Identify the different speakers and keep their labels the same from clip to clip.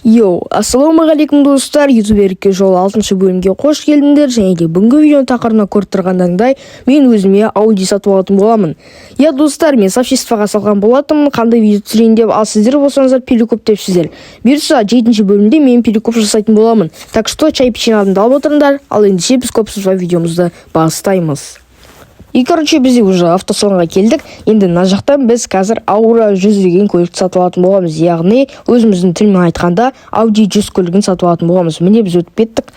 Speaker 1: Ассалаумағалейкум достар, ютуберікке жол 6-шы бөлімге қош келдіңдер. Және де бүгінгі видеоны тақырыбына көріп тұрғандағыдай мен өзіме Audi сатып алатын боламын. Достар, мен сообществоға салған болатынмын, қандай видео түсірейін деп, ал сіздер болсаңыздар перекоп депсіздер. Бұйырса 7-ші бөлімде мен перекоп жасайтын боламын. Так что чай печеньеден алып отырыңдар. Ал ендеше біз көп созбай видеомызды бастаймыз. Короче, біз уже автосалонға келдік. Енді мына жақтан біз қазір Aura 100 деген көлікті сатып алатын боламыз. Яғни өзіміздің тілмен айтқанда Audi 100 көлігін сатып алатын боламыз. Міне біз өтіп кеттік.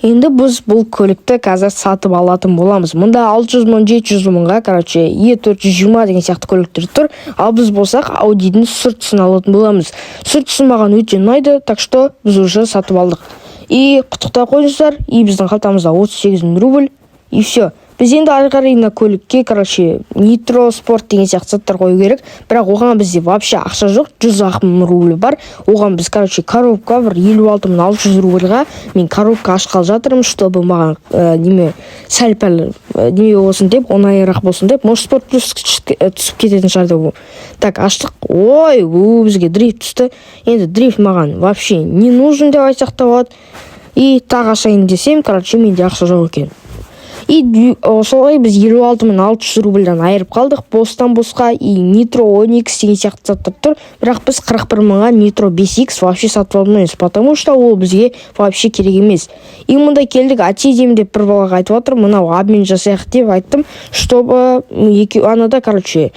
Speaker 1: Енді біз бұл көлікті қазір сатып алатын боламыз. Мұнда 600 мың, 700 мыңға, короче, E420 деген сияқты көліктер тұр. Ал біз болсақ Audi-дің сүртісін алатын боламыз. Сүртісі маған өте ұнайды, так что біз уже сатып алдық. Құттықта қойыңыздар. Біздің қалтамызда 38 000 рубль. И все. Біз енді ары қарай көлікке, короче, нитро, спорт деген сияқты заттар қою керек. Бірақ оған бізде вообще ақша жоқ, 100 000 рубль бар. Оған біз, короче, коробка бір 56 600 рубльға мен коробка ашқалы жатырмын, чтобы маған сәл-пәл неме болсын деп, оңайырақ болсын деп, может спорт плюс түсіп кететін шығар деп. Так, аштық. Ой, бізге дрифт түсті. Енді дрифт маған вообще не нужен деп айтсақ та болады. Тағы ашайын десем, короче, менде ақша жоқ екен. Солай біз 56 600 рубльдан айырып қалдық. Бостан босқа нитро 10X деген сияқты заттар тұр. Бірақ біз 41 мыңға нитро 5X вообще сатып алмаймыз, потому что ол бізге вообще керек емес. Мұнда келдік, атейдем деп бір балаға айтып отыр, мынау обмен жасайық деп айттым, чтобы анада, короче,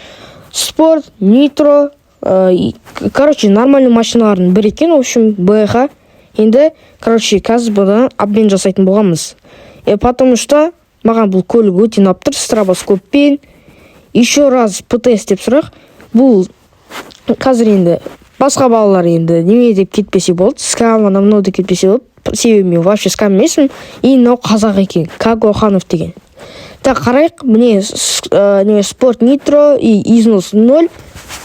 Speaker 1: спорт, нитро, короче, нормальный машиналардың бір екен, в общем, БХ. Енді, короче, қазір бұдан обмен жасайтын болғанбыз. Потому что маған бұл көлік өте ұнап тұр, стробоскоппен. Еще раз ПТС деп сұрақ. Бұл қазір енді басқа балалар енді неме деп кетпесе болды, скам анау деп кетпесе болды. Себебі мен вообще скам емеспін. Мынау қазақ екен, Кагоханов деген. Так, қарайық, міне спорт нитро и износ 0.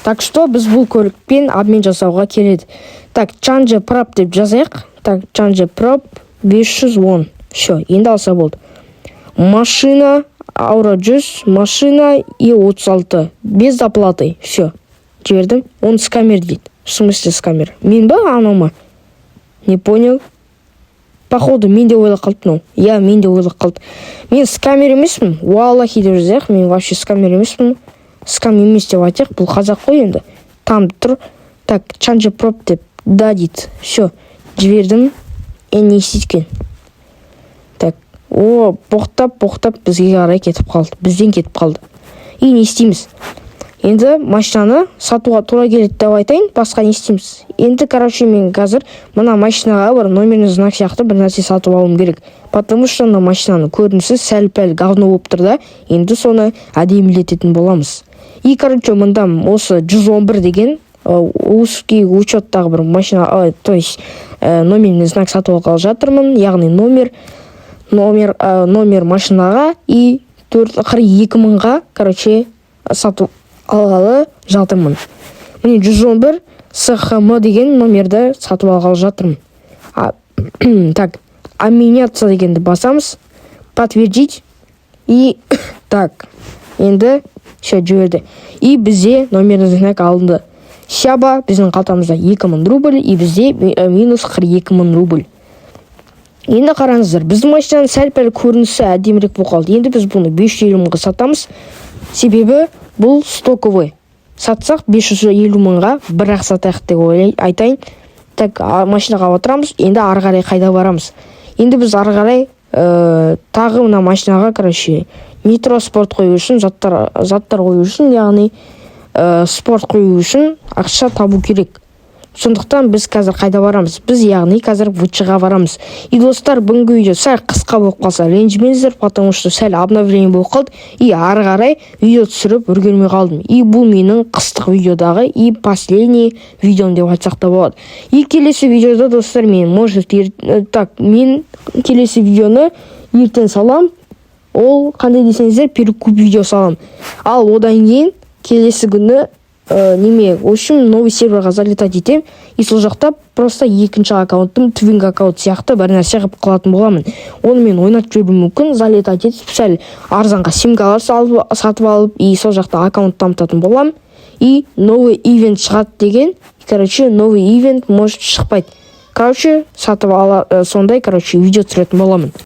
Speaker 1: Так что біз бұл көлікпен обмен жасауға келеді. Так, Change Prop деп жазайық. Так, Change Prop 510. Все, енді алса болды. Машина, Aura 100, машина и 36. Без оплаты. Все. Жібердім. Он скамер дейді. В смысле скамер? Мен ба, анау ма? Не понял. Походу, мен де ойлап қалды. Мен де ойлап қалды. Мен скамер емеспін. Уаллахи деп жазайық. Мен вообще скамер емеспін. Скам емес деп айтайық. Бұл қазақ қой енді. Там тұр. Так, Change Prop деп. Да дейді. Все. Жібердім. Не істейді. Боқтап бізге қарай кетіп қалды. Бізден кетіп қалды. Не істейміз? Енді машинаны сатуға тура келеді деп айтайын, басқа не істейміз? Енді, короче, мен қазір мына машинаға бір номерный знак сияқты бір нәрсе сатып алуым керек. Потому что мына машинаның көрінісі сәл-пәл говно болып тұр да, енді соны әдемілететін боламыз. Короче, мында осы 111 деген узкий учеттағы бір машина, то есть номерный знак сатып алғалы жатырмын, яғни номер машинаға и 42 мыңға, короче, сатып алғалы жатырмын. Міне 111 СХМ деген номерді сатып алғалы жатырмын. Так, обменяться дегенді басамыз, подтвердить и так, енді все жіберді. Бізде номерный знак алынды. Шаба, біздің қалтамызда 2000 рубль, и бізде минус 42 000 рубль. Енді қараңыздар, біздің машинаның сәл-пәл көрінісі әдемірек болып қалды. Енді біз бұны 550 мыңға сатамыз. Себебі бұл стоковый. Сатсақ 550 мыңға бірақ сатайық деп айтайын. Так, машинаға отырамыз. Енді ары қарай қайда барамыз? Енді біз ары қарай тағы мына машинаға, короче, нитро спорт қою үшін, заттар қою үшін, яғни спорт қою үшін ақша табу керек. Сондықтан біз қазір қайда барамыз? Біз яғни қазір ВЧ-ға барамыз. Достар, бүгінгі видео сәл қысқа болып қалса ренжімеңіздер, потому что сәл обновление болып қалды. Ары қарай видео түсіріп үлгермей қалдым. Бұл менің қыстық видеодағы последний видеом деп айтсақ та болады. Келесі видеода, достар, мен келесі видеоны ертең салам. Ол қандай десеңіздер, перекуп видео салам. Ал одан кейін келесі күні в общем, новый серверға залетать етем, и сол жақта просто екінші аккаунтым, твинг аккаунт сияқты бір нәрсе қылып қалатын боламын. Оны мен ойнатып жүруім мүмкін, залетать етіп, сәл арзанға симкалар сатып алып, и сол жақта аккаунт дамытатын боламын. и новый ивент шығады деген. Короче, новый ивент может шықпайды. Короче, сатып ала, сондай, короче, видео түсіретін боламын.